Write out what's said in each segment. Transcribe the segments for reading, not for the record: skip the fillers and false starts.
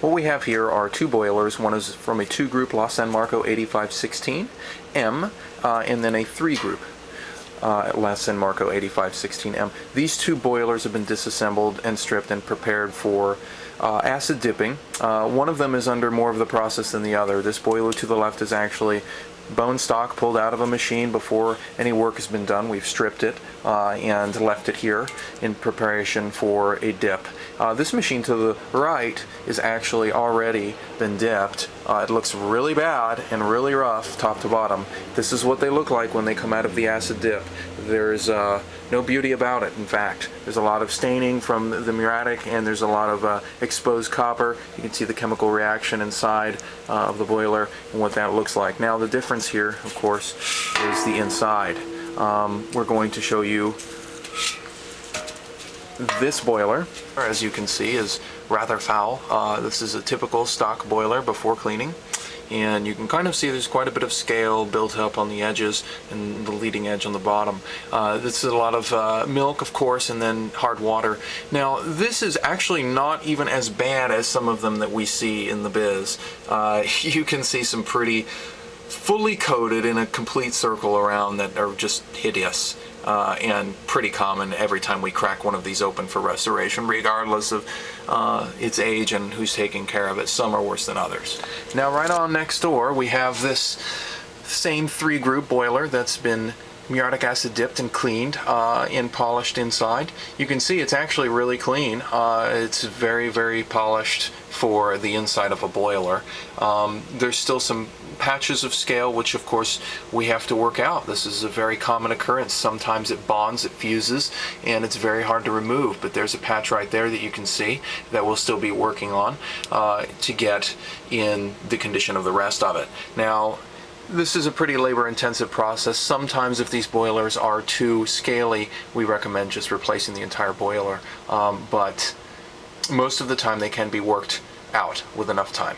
what we have here are two boilers. One is from a 2-group La San Marco 8516M, and then a 3-group La San Marco 8516M. These two boilers have been disassembled and stripped and prepared for acid dipping. One of them is under more of the process than the other. This boiler to the left is actually bone stock pulled out of a machine before any work has been done. We've stripped it and left it here in preparation for a dip. This machine to the right is actually already been dipped. It looks really bad and really rough top to bottom. This is what they look like when they come out of the acid dip. There's no beauty about it. In fact, there's a lot of staining from the muriatic, and there's a lot of exposed copper. You can see the chemical reaction inside of the boiler and what that looks like. Now the difference here, of course, is the inside. We're going to show you this boiler, as you can see, is rather foul. This is a typical stock boiler before cleaning, and you can kind of see there's quite a bit of scale built up on the edges and the leading edge on the bottom. This is a lot of milk, of course, and then hard water. Now this is actually not even as bad as some of them that we see in the biz. You can see some pretty fully coated in a complete circle around that are just hideous. And pretty common every time we crack one of these open for restoration, regardless of its age and who's taking care of it. Some are worse than others. Now right on next door we have this same 3-group boiler that's been muriatic acid dipped and cleaned and polished inside. You can see it's actually really clean. It's very, very polished for the inside of a boiler. There's still some patches of scale, which of course we have to work out. This is a very common occurrence. Sometimes it bonds, it fuses, and it's very hard to remove, but there's a patch right there that you can see that we'll still be working on to get in the condition of the rest of it. Now this is a pretty labor-intensive process. Sometimes if these boilers are too scaly, we recommend just replacing the entire boiler, but most of the time they can be worked out with enough time.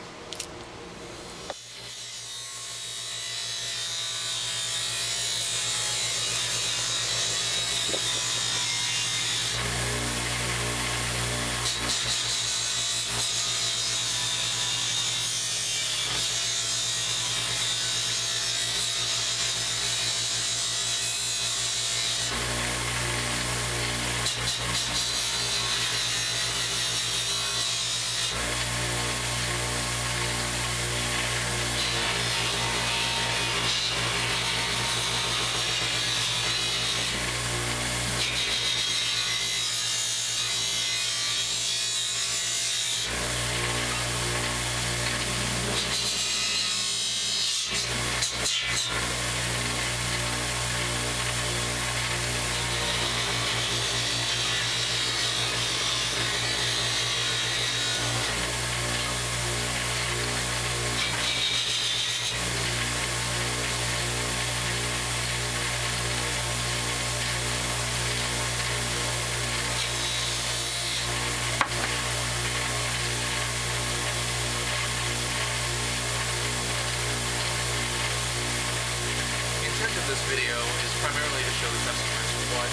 This video is primarily to show the customers what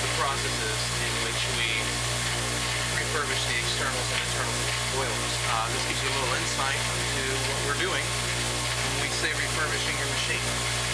the process is in which we refurbish the externals and internals of the boilers. This gives you a little insight into what we're doing when we say refurbishing your machine.